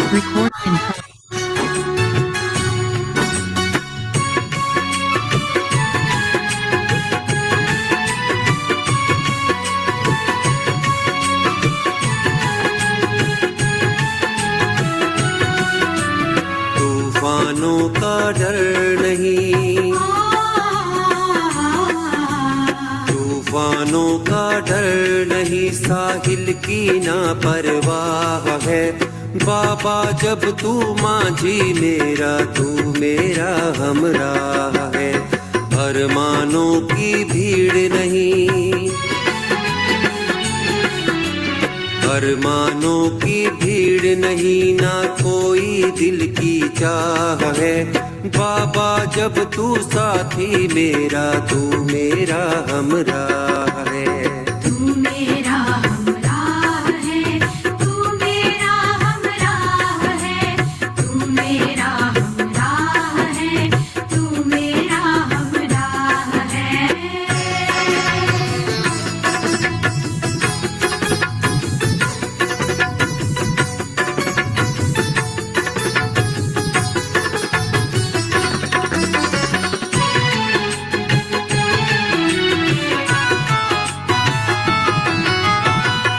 Record in progress. तूफानों का डर नहीं, तूफानों का डर नहीं, साहिल की ना परवाह है। बाबा जब तू माझी मेरा, तू मेरा हमराह है। अरमानों की भीड़ नहीं, अरमानों की भीड़ नहीं, ना कोई दिल की चाह है। बाबा जब तू साथी मेरा, तू मेरा हमराह है। तू मेरा हमराह है, तू मेरा हमराह है, तू मेरा हमराह है, तू मेरा हमराह है।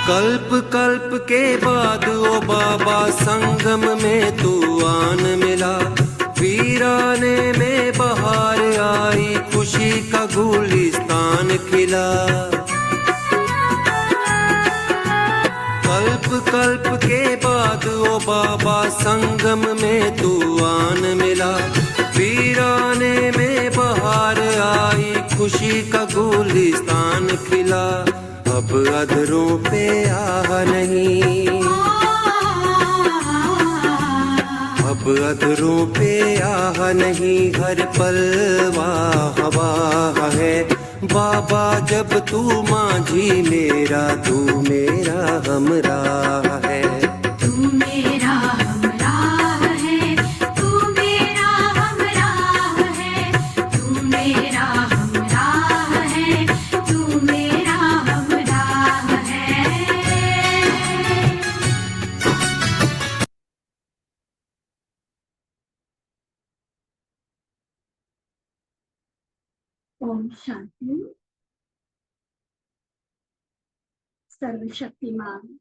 कल्प कल्प के बाद ओ बाबा संगम में तू आन मिला। वीराने में बहार आई, खुशी का गुलिस्तान खिला। कल्प कल्प के बाद ओ बाबा संगम में तू आन मिला। वीराने में बहार आई, खुशी का गुलिस्तान खिला। अब अधरों पे आह नहीं, अब अधरों पे आह नहीं, हर पल वाह वाह है। बाबा जब तू माझी मेरा, तू मेरा हमराह है। तू मेरा हमराह है, तू मेरा हमराह है, तू मेरा हमराह है, तू मेरा हमराह है। ओम शांति। सर्वशक्तिमान,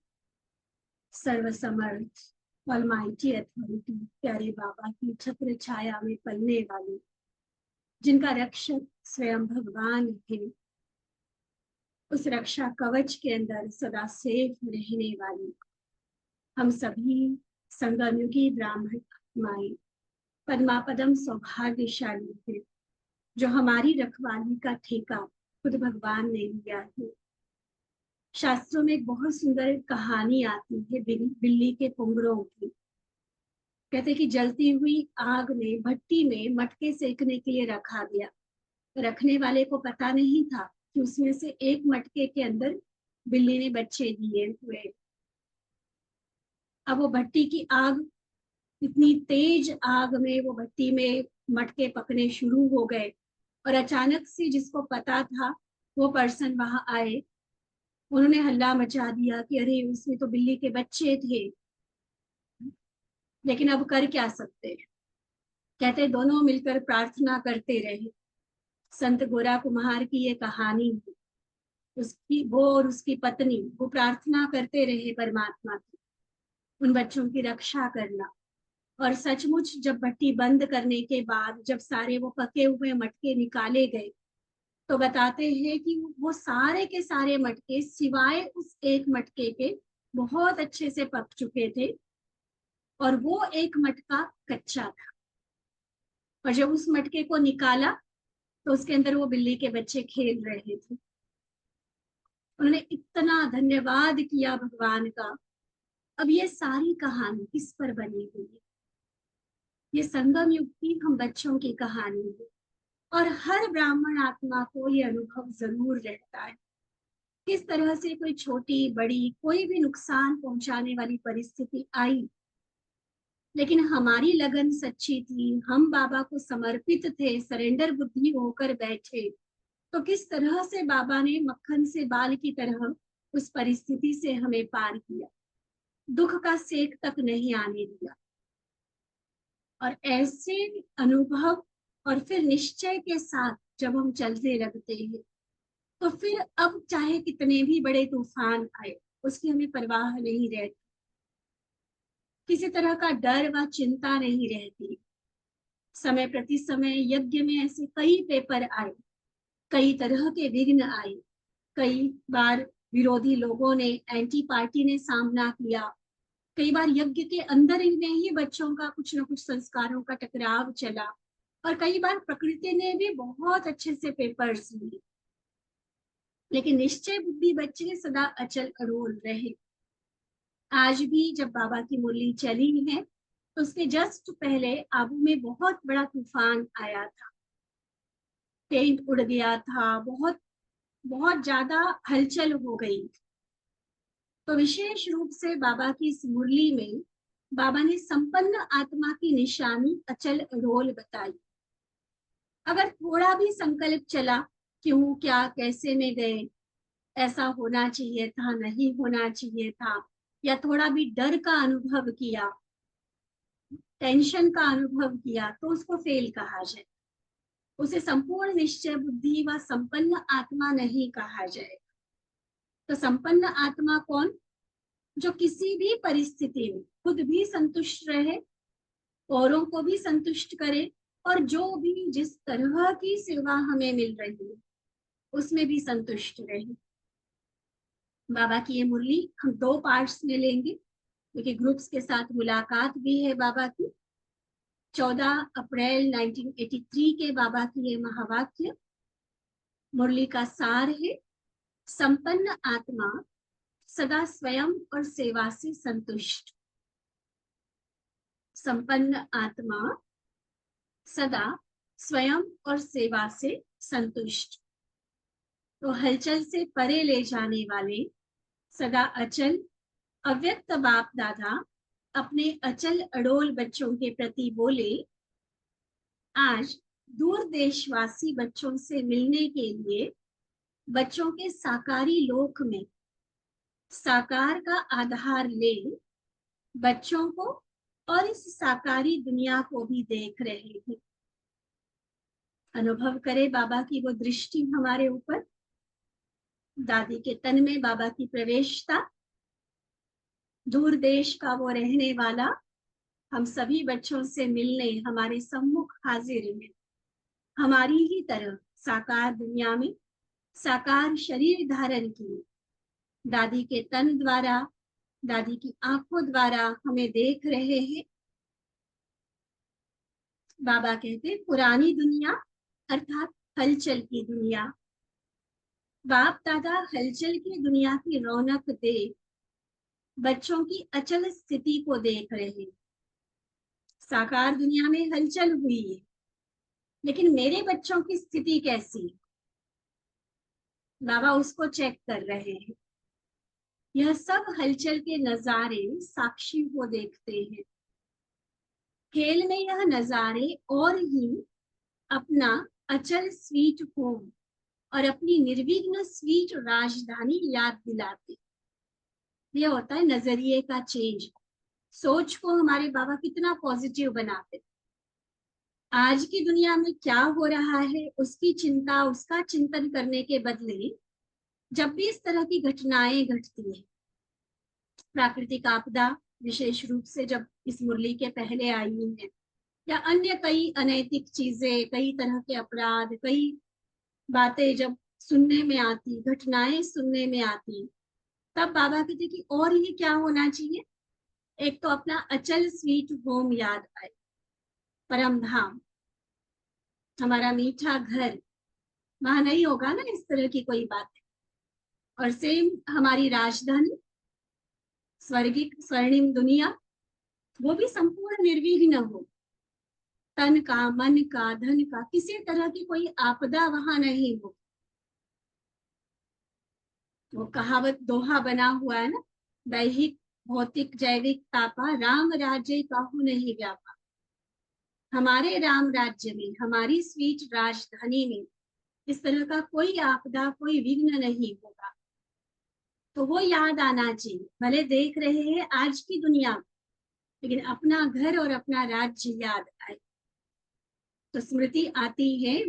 सर्वसमर्थ, ऑलमाइटी अथॉरिटी प्यारे बाबा की छत्र छाया में पलने वाली, जिनका रक्षक स्वयं भगवान है, उस रक्षा कवच के अंदर सदा सेफ रहने वाली हम सभी संगमयुगी ब्राह्मण आत्माएं पद्मापदम सौभाग्यशाली है, जो हमारी रखवाली का ठेका खुद भगवान ने लिया है। शास्त्रों में एक बहुत सुंदर कहानी आती है बिल्ली के पुंगरों की। कहते कि जलती हुई आग में भट्टी में मटके सेकने के लिए रखा गया। रखने वाले को पता नहीं था कि उसमें से एक मटके के अंदर बिल्ली ने बच्चे दिए हुए। अब वो भट्टी की आग, इतनी तेज आग में वो भट्टी में मटके पकने शुरू हो गए, और अचानक से जिसको पता था वो पर्सन वहां आए। उन्होंने हल्ला मचा दिया कि अरे उसमें तो बिल्ली के बच्चे थे। लेकिन अब कर क्या सकते। कहते दोनों मिलकर प्रार्थना करते रहे। संत गोरा कुम्हार की ये कहानी है। उसकी वो और उसकी पत्नी वो प्रार्थना करते रहे परमात्मा की, उन बच्चों की रक्षा करना। और सचमुच जब भट्टी बंद करने के बाद जब सारे वो पके हुए मटके निकाले गए, तो बताते हैं कि वो सारे के सारे मटके सिवाय उस एक मटके के बहुत अच्छे से पक चुके थे, और वो एक मटका कच्चा था। और जब उस मटके को निकाला तो उसके अंदर वो बिल्ली के बच्चे खेल रहे थे। उन्होंने इतना धन्यवाद किया भगवान का। अब ये सारी कहानी किस पर बनी हुई है? ये संगम युग की हम बच्चों की कहानी है, और हर ब्राह्मण आत्मा को ये अनुभव जरूर रहता है। किस तरह से कोई छोटी बड़ी कोई भी नुकसान पहुंचाने वाली परिस्थिति आई, लेकिन हमारी लगन सच्ची थी, हम बाबा को समर्पित थे, सरेंडर बुद्धि होकर बैठे, तो किस तरह से बाबा ने मक्खन से बाल की तरह उस परिस्थिति से हमें पार किया। दुख का सेक तक नहीं आने दिया। और ऐसे अनुभव और फिर निश्चय के साथ जब हम चलने लगते हैं, तो फिर अब चाहे कितने भी बड़े तूफान आए, उसकी हमें परवाह नहीं रहती, किसी तरह का डर व चिंता नहीं रहती। समय प्रति समय यज्ञ में ऐसे कई पेपर आए, कई तरह के विघ्न आए, कई बार विरोधी लोगों ने, एंटी पार्टी ने सामना किया, कई बार यज्ञ के अंदर में ही बच्चों का कुछ न कुछ संस्कारों का टकराव चला, और कई बार प्रकृति ने भी बहुत अच्छे से पेपर्स लिए, लेकिन निश्चय बुद्धि बच्चे सदा अचल अड़ोल रहे। आज भी जब बाबा की मुरली चली है, तो उसके जस्ट पहले आबू में बहुत बड़ा तूफान आया था, टेंट उड़ गया था, बहुत बहुत ज्यादा हलचल हो गई। तो विशेष रूप से बाबा की इस मुरली में बाबा ने संपन्न आत्मा की निशानी अचल अड़ोल बताई। अगर थोड़ा भी संकल्प चला, क्यों, क्या, कैसे में गए, ऐसा होना चाहिए था, नहीं होना चाहिए था, या थोड़ा भी डर का अनुभव किया, टेंशन का अनुभव किया, तो उसको फेल कहा जाए, उसे संपूर्ण निश्चय बुद्धि व संपन्न आत्मा नहीं कहा जाए। तो संपन्न आत्मा कौन? जो किसी भी परिस्थिति में खुद भी संतुष्ट रहे, औरों को भी संतुष्ट करे, और जो भी जिस तरह की सेवा हमें मिल रही है उसमें भी संतुष्ट रहे। बाबा की ये मुरली हम 2 पार्ट्स में लेंगे, क्योंकि ग्रुप्स के साथ मुलाकात भी है बाबा की। 14 अप्रैल 1983 के बाबा की ये महावाक्य मुरली का सार है। संपन्न आत्मा सदा स्वयं और सेवा से संतुष्ट। संपन्न आत्मा सदा स्वयं और सेवा से संतुष्ट। तो हलचल से परे ले जाने वाले सदा अचल अव्यक्त बाप दादा अपने अचल अड़ोल बच्चों के प्रति बोले, आज दूर देशवासी बच्चों से मिलने के लिए बच्चों के साकारी लोक में साकार का आधार ले बच्चों को और इस साकारी दुनिया को भी देख रहे हैं। अनुभव करे बाबा की वो दृष्टि हमारे ऊपर, दादी के तन में बाबा की प्रवेशता, दूर देश का वो रहने वाला हम सभी बच्चों से मिलने हमारे सम्मुख हाजिर है, हमारी ही तरह साकार दुनिया में साकार शरीर धारण किए, दादी के तन द्वारा, दादी की आंखों द्वारा हमें देख रहे हैं। बाबा कहते पुरानी दुनिया अर्थात हलचल की दुनिया, बाप दादा हलचल की दुनिया की रौनक देख बच्चों की अचल स्थिति को देख रहे। साकार दुनिया में हलचल हुई है, लेकिन मेरे बच्चों की स्थिति कैसी? बाबा उसको चेक कर रहे हैं। यह सब हलचल के नजारे साक्षी को देखते हैं। खेल में यह नजारे और ही अपना अचल स्वीट होम और अपनी निर्विघ्न स्वीट राजधानी याद दिलाते। यह होता है नजरिए का चेंज। सोच को हमारे बाबा कितना पॉजिटिव बनाते। आज की दुनिया में क्या हो रहा है उसकी चिंता, उसका चिंतन करने के बदले जब भी इस तरह की घटनाएं घटती हैं, प्राकृतिक आपदा विशेष रूप से जब इस मुरली के पहले आई है, या अन्य कई अनैतिक चीजें, कई तरह के अपराध, कई बातें जब सुनने में आती, घटनाएं सुनने में आती, तब बाबा कहते कि और ये क्या होना चाहिए? एक तो अपना अचल स्वीट होम याद आए, परम धाम, हमारा मीठा घर, वहां नहीं होगा ना इस तरह की कोई बात। और सेम हमारी राजधानी स्वर्गिक स्वर्णिम दुनिया, वो भी संपूर्ण निर्विघ्न हो, तन का, मन का, धन का, किसी तरह की कोई आपदा वहां नहीं हो। वो कहावत दोहा बना हुआ है ना, दैहिक भौतिक जैविक तापा राम राज्य काहू नहीं व्यापा। हमारे राम राज्य में, हमारी स्वीट राजधानी में इस तरह का कोई आपदा, कोई विघ्न नहीं होगा। तो वो याद आना चाहिए। भले देख रहे हैं आज की दुनिया में, लेकिन अपना घर और अपना राज्य याद आए तो स्मृति आती है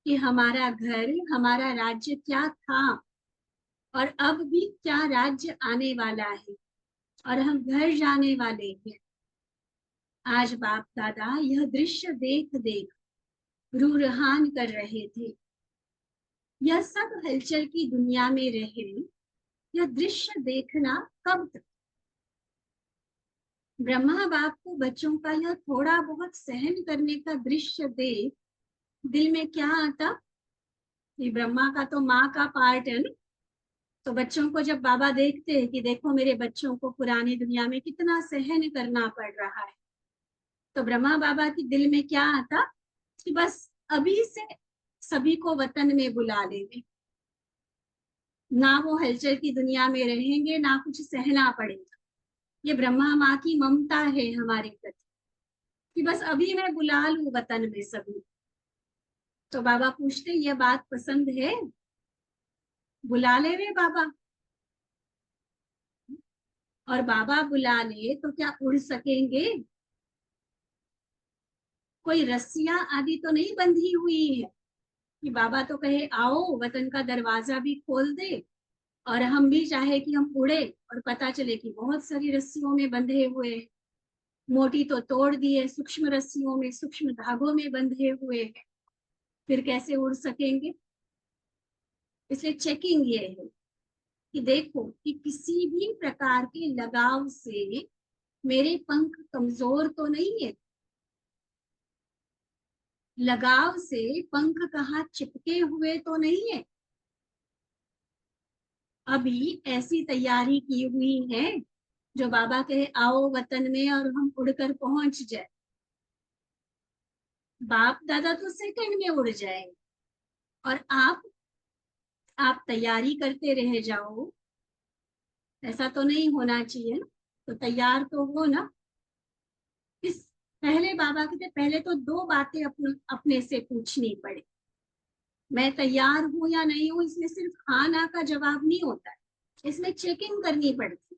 कि हमारा घर, हमारा राज्य क्या था और अब भी क्या राज्य आने वाला है, और हम घर जाने वाले हैं। आज बाप दादा यह दृश्य देख देख रूरहान कर रहे थे। यह सब हलचल की दुनिया में रहे, यह दृश्य देखना कब तक। ब्रह्मा बाप को बच्चों का यह थोड़ा बहुत सहन करने का दृश्य देख दिल में क्या आता कि ब्रह्मा का तो माँ का पार्ट है ना। तो बच्चों को जब बाबा देखते हैं कि देखो मेरे बच्चों को पुरानी दुनिया में कितना सहन करना पड़ रहा है, तो ब्रह्मा बाबा के दिल में क्या आता कि बस अभी से सभी को वतन में बुला लेंगे, ना वो हलचल की दुनिया में रहेंगे, ना कुछ सहना पड़ेगा। ये ब्रह्मा माँ की ममता है हमारे प्रति कि बस अभी मैं बुला लूं वतन में सभी। तो बाबा पूछते ये बात पसंद है, बुला ले रे बाबा। और बाबा बुला ले तो क्या उड़ सकेंगे? कोई रस्सियां आदि तो नहीं बंधी हुई है कि बाबा तो कहे आओ वतन का दरवाजा भी खोल दे और हम भी चाहे कि हम उड़े और पता चले कि बहुत सारी रस्सियों में बंधे हुए, मोटी तो तोड़ दिए, सूक्ष्म रस्सियों में, सूक्ष्म धागों में बंधे हुए, फिर कैसे उड़ सकेंगे? इसलिए चेकिंग ये है कि देखो कि किसी भी प्रकार के लगाव से मेरे पंख कमजोर तो नहीं है, लगाव से पंख कहाँ चिपके हुए तो नहीं है। अभी ऐसी तैयारी की हुई है जो बाबा कहे आओ वतन में और हम उड़कर पहुंच जाए। बाप दादा तो सेकंड में उड़ जाएंगे और आप तैयारी करते रह जाओ, ऐसा तो नहीं होना चाहिए ना। तो तैयार तो हो ना। इस पहले बाबा कहते पहले तो दो बातें अपने से पूछनी पड़े, मैं तैयार हूं या नहीं हूं। इसमें सिर्फ हाँ ना का जवाब नहीं होता है, इसमें चेकिंग करनी पड़ती।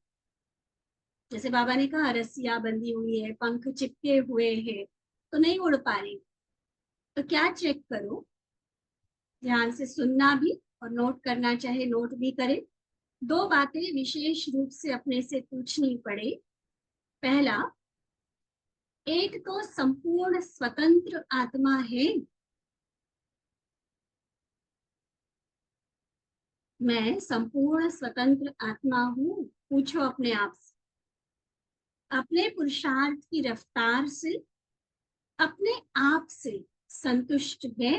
जैसे बाबा ने कहा रस्सियां बंधी हुई है, पंख चिपके हुए हैं तो नहीं उड़ पा रही, तो क्या चेक करो, ध्यान से सुनना भी और नोट करना चाहे नोट भी करें। दो बातें विशेष रूप से अपने से पूछनी पड़े। पहला, एक तो संपूर्ण स्वतंत्र आत्मा है, मैं संपूर्ण स्वतंत्र आत्मा हूं। पूछो अपने आप से, अपने पुरुषार्थ की रफ्तार से अपने आप से संतुष्ट है?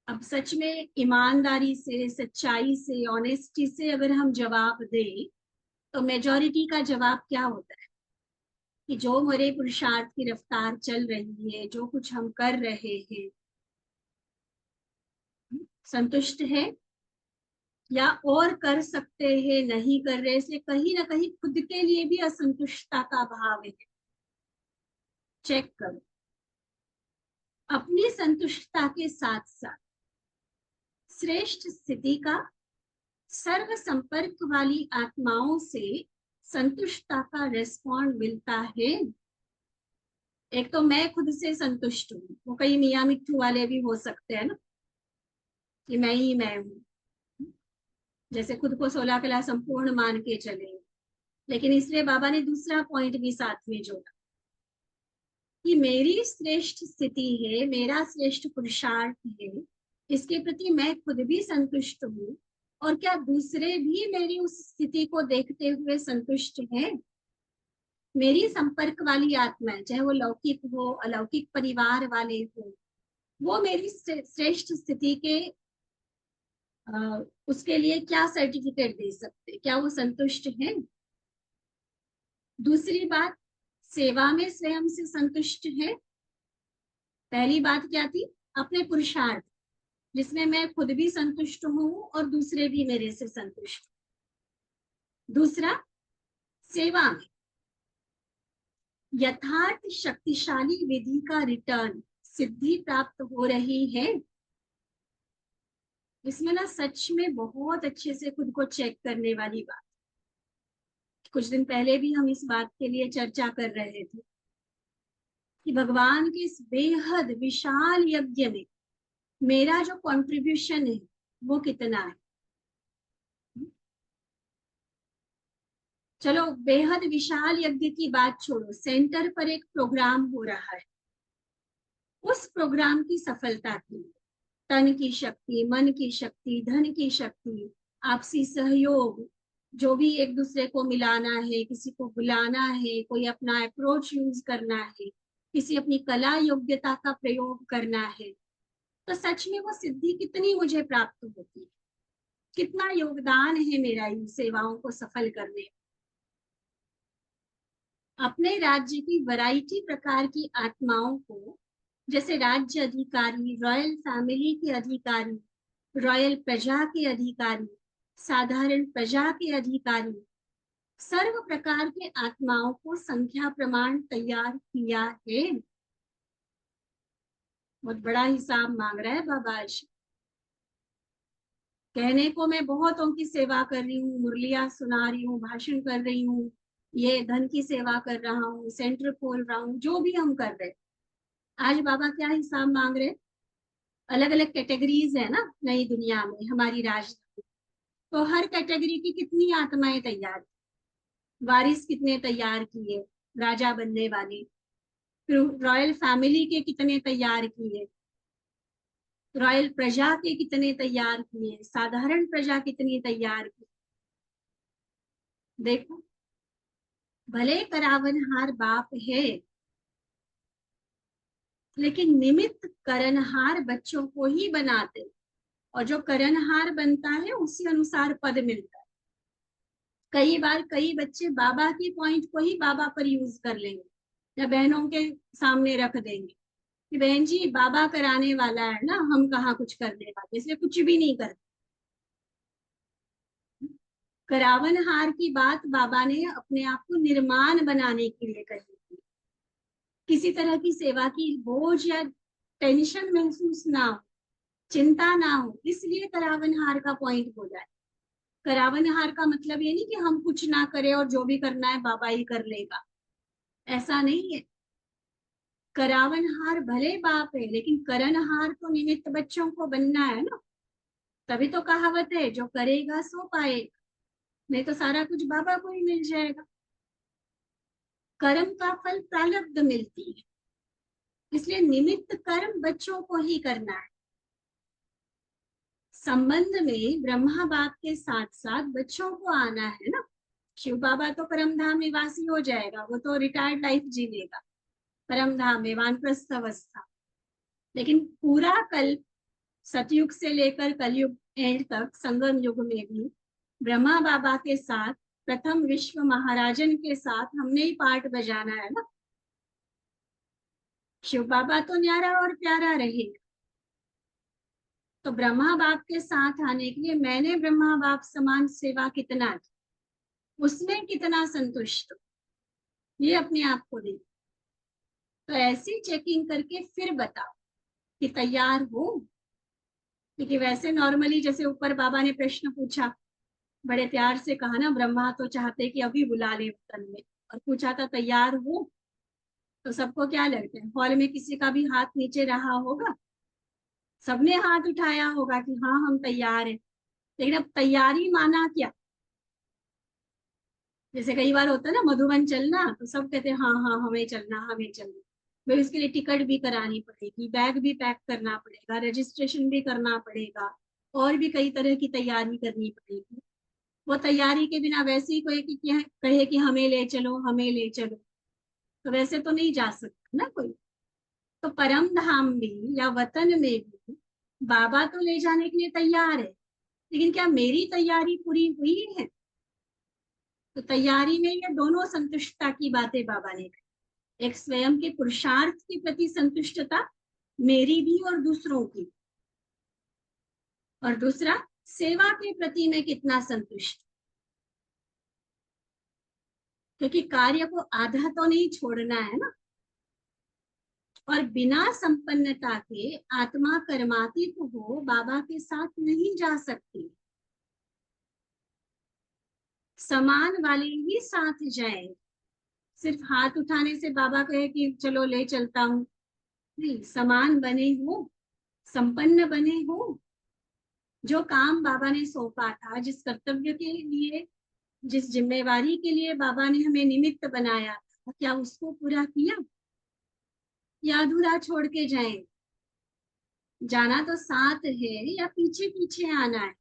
अब सच में ईमानदारी से, सच्चाई से, ऑनेस्टी से अगर हम जवाब दें तो मेजॉरिटी का जवाब क्या होता है कि जो मेरे पुरुषार्थ की रफ्तार चल रही है, जो कुछ हम कर रहे हैं, संतुष्ट है या और कर सकते हैं, नहीं कर रहे, इसलिए कहीं ना कहीं खुद के लिए भी असंतुष्टता का भाव है। चेक करो अपनी संतुष्टता के साथ साथ श्रेष्ठ स्थिति का सर्व संपर्क वाली आत्माओं से संतुष्टता का रेस्पॉन्ड मिलता है। एक तो मैं खुद से संतुष्ट हूँ, वो कई मियाँ मिट्ठू वाले भी हो सकते हैं ना कि मैं ही मैं हूँ, जैसे खुद को 16 कला संपूर्ण मान के चले। लेकिन इसलिए बाबा ने दूसरा पॉइंट भी साथ में जोड़ा कि मेरी श्रेष्ठ स्थिति है, मेरा श्रेष्ठ पुरुषार्थ है, इसके प्रति मैं खुद भी संतुष्ट हूँ। और क्या दूसरे भी मेरी उस स्थिति को देखते हुए संतुष्ट हैं? मेरी संपर्क वाली आत्मा, चाहे वो लौकिक हो, अलौकिक परिवार वाले हो, वो मेरी श्रेष्ठ स्थिति के उसके लिए क्या सर्टिफिकेट दे सकते, क्या वो संतुष्ट हैं? दूसरी बात, सेवा में स्वयं से संतुष्ट है। पहली बात क्या थी? अपने पुरुषार्थ जिसमें मैं खुद भी संतुष्ट हूँ और दूसरे भी मेरे से संतुष्ट। दूसरा, सेवा में यथार्थ शक्तिशाली विधि का रिटर्न, सिद्धि प्राप्त हो रही है। इसमें ना सच में बहुत अच्छे से खुद को चेक करने वाली बात। कुछ दिन पहले भी हम इस बात के लिए चर्चा कर रहे थे कि भगवान के इस बेहद विशाल यज्ञ में मेरा जो कंट्रीब्यूशन है वो कितना है। चलो बेहद विशाल यज्ञ की बात छोड़ो, सेंटर पर एक प्रोग्राम हो रहा है, उस प्रोग्राम की सफलता के लिए तन की शक्ति, मन की शक्ति, धन की शक्ति, आपसी सहयोग, जो भी एक दूसरे को मिलाना है, किसी को बुलाना है, कोई अपना अप्रोच यूज करना है, किसी अपनी कला योग्यता का प्रयोग करना है, तो सच में वो सिद्धि कितनी मुझे प्राप्त होती है, कितना योगदान है मेरा इन सेवाओं को सफल करने। अपने राज्य की वैरायटी प्रकार की आत्माओं को, जैसे राज्य अधिकारी, रॉयल फैमिली के अधिकारी, रॉयल प्रजा के अधिकारी, साधारण प्रजा के अधिकारी, सर्व प्रकार के आत्माओं को संख्या प्रमाण तैयार किया है। बहुत बड़ा हिसाब मांग रहा है बाबा आज। कहने को मैं बहुतों की सेवा कर रही हूँ, मुरलियां सुना रही हूँ, भाषण कर रही हूँ, ये धन की सेवा कर रहा हूँ, सेंटर खोल रहा हूँ, जो भी हम कर रहे, आज बाबा क्या हिसाब मांग रहे। अलग अलग कैटेगरीज है ना नई दुनिया में हमारी राजधानी, तो हर कैटेगरी की कितनी आत्माएं तैयार, वारिस कितने तैयार किए राजा बनने वाले, फिर रॉयल फैमिली के कितने तैयार किए, रॉयल प्रजा के कितने तैयार किए, साधारण प्रजा कितनी तैयार की। देखो, भले करावनहार बाप है, लेकिन निमित्त करनहार बच्चों को ही बनाते, और जो करनहार बनता है उसी अनुसार पद मिलता है। कई बार कई बच्चे बाबा की पॉइंट को ही बाबा पर यूज कर लेंगे, या बहनों के सामने रख देंगे कि बहन जी बाबा कराने वाला है ना, हम कहाँ कुछ करने वाले, इसलिए कुछ भी नहीं करते। करावनहार की बात बाबा ने अपने आप को निर्माण बनाने के लिए कही थी। किसी तरह की सेवा की बोझ या टेंशन महसूस ना हो, चिंता ना हो, इसलिए करावनहार का पॉइंट बोला है। करावनहार का मतलब ये नहीं कि हम कुछ ना करें और जो भी करना है बाबा ही कर लेगा, ऐसा नहीं है। करावनहार भले बाप है, लेकिन करनहार तो निमित्त बच्चों को बनना है ना। तभी तो कहावत है, जो करेगा सो पाएगा, नहीं तो सारा कुछ बाबा को ही मिल जाएगा। कर्म का फल प्रारब्ध मिलती है, इसलिए निमित्त कर्म बच्चों को ही करना है। संबंध में ब्रह्मा बाप के साथ साथ बच्चों को आना है ना। शिव बाबा तो परमधाम निवासी हो जाएगा, वो तो रिटायर्ड लाइफ जीलेगा परमधाम में वानप्रस्थ अवस्था, लेकिन पूरा कल्प सतयुग से लेकर कलयुग एंड तक संगम युग में भी ब्रह्मा बाबा के साथ, प्रथम विश्व महाराजन के साथ हमने ही पार्ट बजाना है ना। शिव बाबा तो न्यारा और प्यारा रहेगा, तो ब्रह्मा बाप के साथ आने के लिए मैंने ब्रह्मा बाप समान सेवा कितना की, उसमें कितना संतुष्ट, ये अपने आप को दे। तो ऐसी चेकिंग करके फिर बताओ कि तैयार हो। क्योंकि वैसे नॉर्मली जैसे ऊपर बाबा ने प्रश्न पूछा, बड़े प्यार से कहा ना, ब्रह्मा तो चाहते कि अभी बुला ले वतन में, और पूछा था तैयार हो, तो सबको क्या लगता है, हॉल में किसी का भी हाथ नीचे रहा होगा, सबने हाथ उठाया होगा कि हाँ हम तैयार हैं। लेकिन अब तैयारी माना क्या, जैसे कई बार होता है ना मधुबन चलना, तो सब कहते हैं हाँ हाँ हमें चलना हमें चलना, फिर इसके लिए टिकट भी करानी पड़ेगी, बैग भी पैक करना पड़ेगा, रजिस्ट्रेशन भी करना पड़ेगा, और भी कई तरह की तैयारी करनी पड़ेगी। वो तैयारी के बिना वैसे ही कोई कहे कि हमें ले चलो हमें ले चलो, तो वैसे तो नहीं जा सकता ना कोई। तो परम धाम भी या वतन में भी बाबा तो ले जाने के लिए तैयार है, लेकिन क्या मेरी तैयारी पूरी हुई है। तो तैयारी में ये दोनों संतुष्टता की बातें बाबा ने कही, एक स्वयं के पुरुषार्थ के प्रति संतुष्टता, मेरी भी और दूसरों की, और दूसरा सेवा के प्रति मैं कितना संतुष्ट, क्योंकि कार्य को आधा तो नहीं छोड़ना है ना। और बिना संपन्नता के आत्मा कर्मातीत हो बाबा के साथ नहीं जा सकती। समान वाले ही साथ जाए। सिर्फ हाथ उठाने से बाबा कहे कि चलो ले चलता हूँ, नहीं, समान बने हो, संपन्न बने हो। जो काम बाबा ने सौंपा था, जिस कर्तव्य के लिए, जिस जिम्मेवारी के लिए बाबा ने हमें निमित्त बनाया था, क्या उसको पूरा किया या अधूरा छोड़ के जाए? जाना तो साथ है या पीछे पीछे आना है?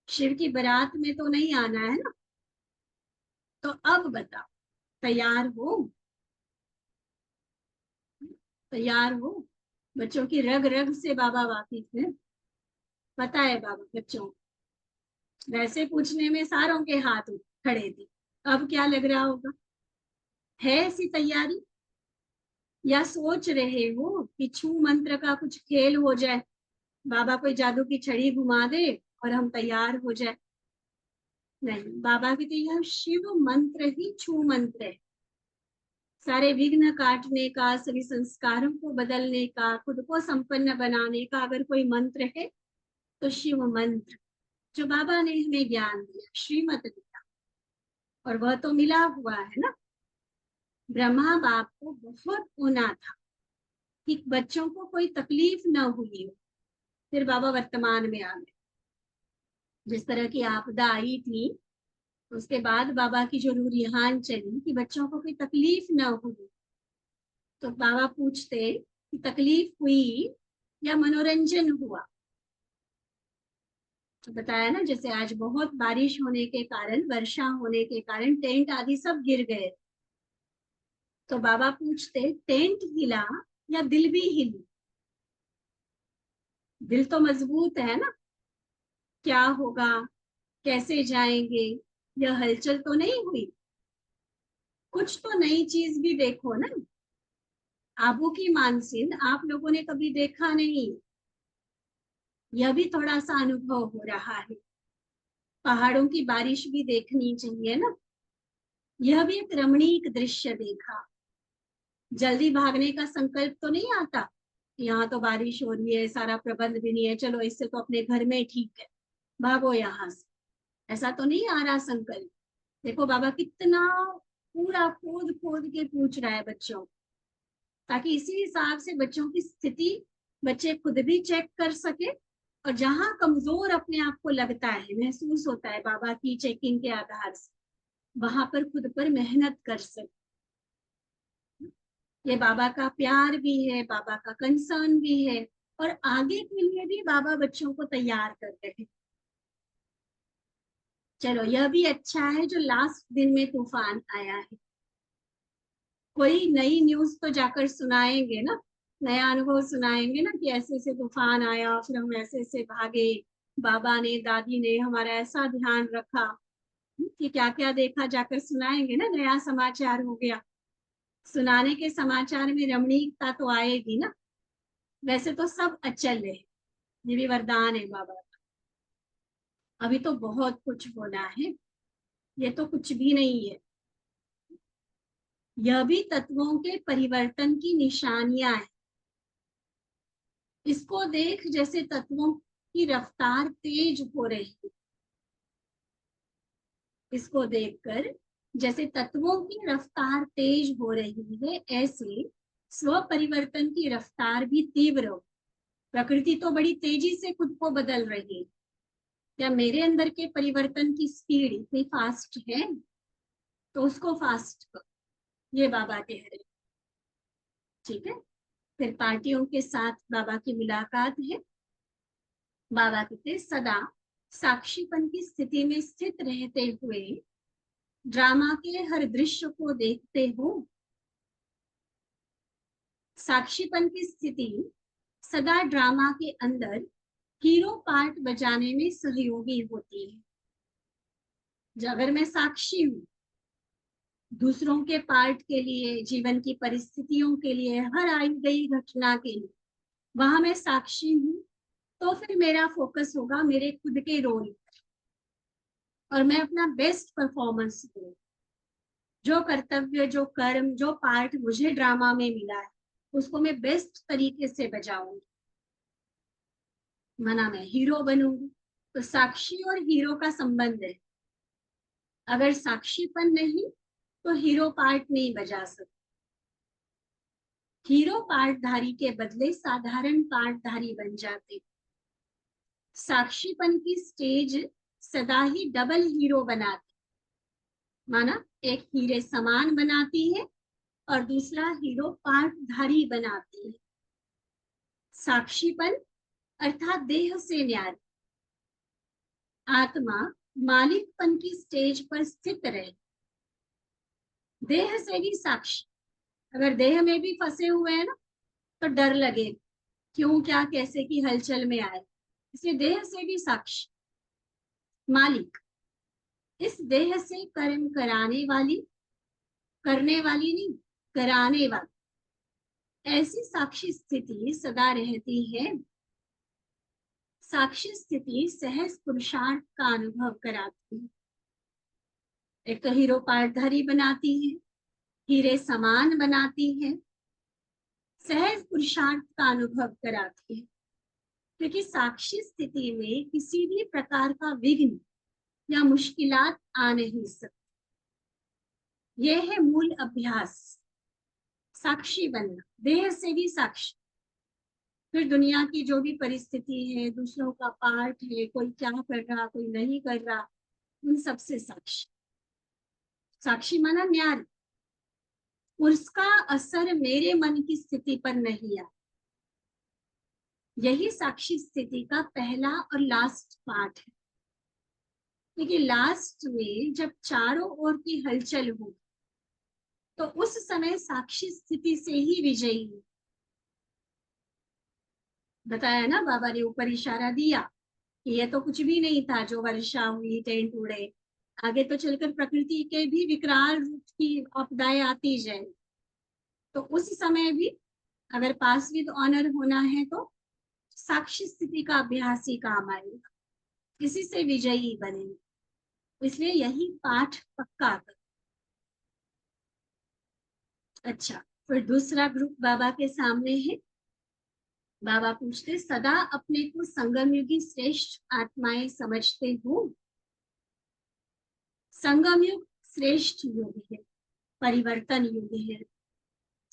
शिव की बारात में तो नहीं आना है ना। तो अब बताओ, तैयार हो? तैयार हो? बच्चों की रग रग से बाबा वाकिफ है, पता है बाबा बच्चों को। वैसे पूछने में सारों के हाथ खड़े थे, अब क्या लग रहा होगा? है ऐसी तैयारी? या सोच रहे हो कि छू मंत्र का कुछ खेल हो जाए, बाबा कोई जादू की छड़ी घुमा दे और हम तैयार हो जाए? नहीं, बाबा की तो यह शिव मंत्र ही छू मंत्र है। सारे विघ्न काटने का, सभी संस्कारों को बदलने का, खुद को संपन्न बनाने का अगर कोई मंत्र है तो शिव मंत्र, जो बाबा ने हमें ज्ञान दिया, श्रीमत दिया। और वह तो मिला हुआ है ना। ब्रह्मा बाप को बहुत होना था कि बच्चों को कोई तकलीफ न हुई हो, फिर बाबा वर्तमान में आ गए। जिस तरह की आपदा आई थी, उसके बाद बाबा की जो रूरिहान चली कि बच्चों को कोई तकलीफ न हुई, तो बाबा पूछते कि तकलीफ हुई या मनोरंजन हुआ? तो बताया ना, जैसे आज बहुत बारिश होने के कारण, वर्षा होने के कारण टेंट आदि सब गिर गए। तो बाबा पूछते, टेंट हिला या दिल भी हिली? दिल तो मजबूत है ना, क्या होगा, कैसे जाएंगे, यह हलचल तो नहीं हुई? कुछ तो नई चीज भी देखो ना। आबू की मानसिन आप लोगों ने कभी देखा नहीं, यह भी थोड़ा सा अनुभव हो रहा है। पहाड़ों की बारिश भी देखनी चाहिए ना। यह भी एक रमणीक दृश्य देखा। जल्दी भागने का संकल्प तो नहीं आता, यहाँ तो बारिश हो रही है, सारा प्रबंध भी नहीं है, चलो इससे तो अपने घर में ठीक है, भागो यहाँ से। ऐसा तो नहीं आ रहा संकल्प। देखो बाबा कितना पूरा खोद खोद के पूछ रहा है बच्चों, ताकि इसी हिसाब से बच्चों की स्थिति बच्चे खुद भी चेक कर सके, और जहां कमजोर अपने आप को लगता है, महसूस होता है बाबा की चेकिंग के आधार से, वहां पर खुद पर मेहनत कर सके। ये बाबा का प्यार भी है, बाबा का कंसर्न भी है, और आगे के लिए भी बाबा बच्चों को तैयार कर रहे हैं। चलो यह भी अच्छा है जो लास्ट दिन में तूफान आया है। कोई नई न्यूज तो जाकर सुनाएंगे ना, नया अनुभव सुनाएंगे ना कि ऐसे ऐसे तूफान आया, फिर हम ऐसे ऐसे भागे, बाबा ने, दादी ने हमारा ऐसा ध्यान रखा, कि क्या क्या देखा, जाकर सुनाएंगे ना, नया समाचार हो गया। सुनाने के समाचार में रमणीकता तो आएगी ना। वैसे तो सब अचल है, ये भी वरदान है बाबा का। अभी तो बहुत कुछ होना है, ये तो कुछ भी नहीं है। यह भी तत्वों के परिवर्तन की निशानियां हैं। इसको देख, जैसे तत्वों की रफ्तार तेज हो रही है। इसको देखकर जैसे तत्वों की रफ्तार तेज हो रही है, ऐसे स्व परिवर्तन की रफ्तार भी तीव्र हो। प्रकृति तो बड़ी तेजी से खुद को बदल रही है, क्या मेरे अंदर के परिवर्तन की स्पीड इतनी फास्ट है? तो उसको फास्ट करो, ये बाबा कह रहे। ठीक है, फिर पार्टियों के साथ बाबा की मुलाकात है। बाबा कहते, सदा साक्षीपन की स्थिति में स्थित रहते हुए ड्रामा के हर दृश्य को देखते हो। साक्षीपन की स्थिति सदा ड्रामा के अंदर हीरो पार्ट बजाने में सहयोगी होती है। अगर मैं साक्षी हूँ दूसरों के पार्ट के लिए, जीवन की परिस्थितियों के लिए, हर आई गई घटना के लिए, वहां मैं साक्षी हूँ, तो फिर मेरा फोकस होगा मेरे खुद के रोल, और मैं अपना बेस्ट परफॉर्मेंस दूँ। जो कर्तव्य, जो कर्म, जो पार्ट मुझे ड्रामा में मिला है, उसको मैं बेस्ट तरीके से बजाऊंगी, माना मैं हीरो बनूंगी। तो साक्षी और हीरो का संबंध है। अगर साक्षीपन नहीं तो हीरो पार्ट नहीं बजा सकते। हीरो पार्टधारी के बदले साधारण पार्टधारी बन जाते। साक्षीपन की स्टेज सदा ही डबल हीरो बनाती, माना एक हीरे समान बनाती है और दूसरा हीरो पार्टधारी बनाती है। साक्षीपन अर्थात देह से न्यारी, आत्मा मालिकपन की स्टेज पर स्थित रहे। देह से भी साक्षी, अगर देह में भी फंसे हुए हैं ना तो डर लगे, क्यों क्या कैसे की हलचल में आए, इसलिए देह से भी साक्षी। मालिक, इस देह से कर्म कराने वाली, करने वाली नहीं, कराने वाली, ऐसी साक्षी स्थिति सदा रहती है। साक्षी स्थिति सहज पुरुषार्थ का अनुभव कराती है। एक तो हीरो पार्टधारी बनाती है, हीरे समान बनाती है, सहज पुरुषार्थ का अनुभव कराती है। क्योंकि साक्षी स्थिति में किसी भी प्रकार का विघ्न या मुश्किलात आ नहीं सकती। यह है मूल अभ्यास, साक्षी बनना, देह से भी साक्षी। फिर दुनिया की जो भी परिस्थिति है, दूसरों का पार्ट है, कोई क्या कर रहा कोई नहीं कर रहा, उन सबसे साक्षी। साक्षी माना न्यारी, उसका असर मेरे मन की स्थिति पर नहीं आया। यही साक्षी स्थिति का पहला और लास्ट पार्ट है। क्योंकि लास्ट में जब चारों ओर की हलचल हो तो उस समय साक्षी स्थिति से ही विजयी हो। बताया ना, बाबा ने ऊपर इशारा दिया कि यह तो कुछ भी नहीं था जो वर्षा हुई, टेंट उड़े, आगे तो चलकर प्रकृति के भी विकराल रूप की आपदाएं आती जाए। तो उस समय भी अगर पास विद ऑनर होना है तो साक्षी स्थिति का अभ्यास ही काम आएगा, इसी से विजयी बनेंगे। इसलिए यही पाठ पक्का कर। अच्छा, फिर दूसरा ग्रुप बाबा के सामने है। बाबा पूछते, सदा अपने को संगम युगी श्रेष्ठ आत्माएं समझते हो? संगम युग श्रेष्ठ युग है, परिवर्तन युग है,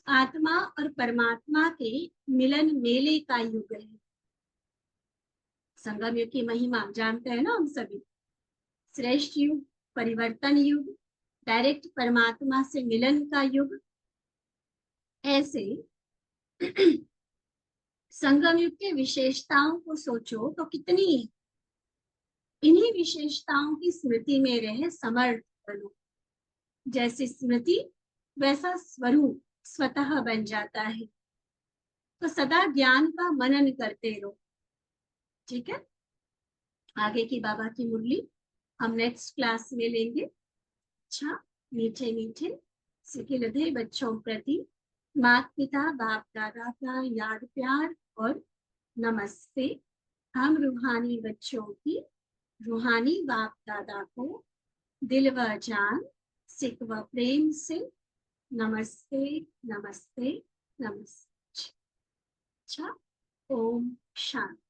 आत्मा और परमात्मा के मिलन मेले का युग है। संगम युग की महिमा जानते हैं ना हम सभी। श्रेष्ठ युग, परिवर्तन युग, डायरेक्ट परमात्मा से मिलन का युग। ऐसे संगम युग की विशेषताओं को सोचो तो कितनी है। इन्हीं विशेषताओं की स्मृति में रहे समर्थ बनो। जैसी स्मृति वैसा स्वरूप स्वतः बन जाता है। तो सदा ज्ञान का मनन करते रहो। ठीक है, आगे की बाबा की मुरली हम नेक्स्ट क्लास में लेंगे। अच्छा, मीठे मीठे सिखिल हृदय बच्चों प्रति माता पिता बाप दादा का याद प्यार और नमस्ते। हम रूहानी बच्चों की रूहानी बाप दादा को दिल व जान सिक व प्रेम से नमस्ते नमस्ते नमस्ते। अच्छा, ओम शांति।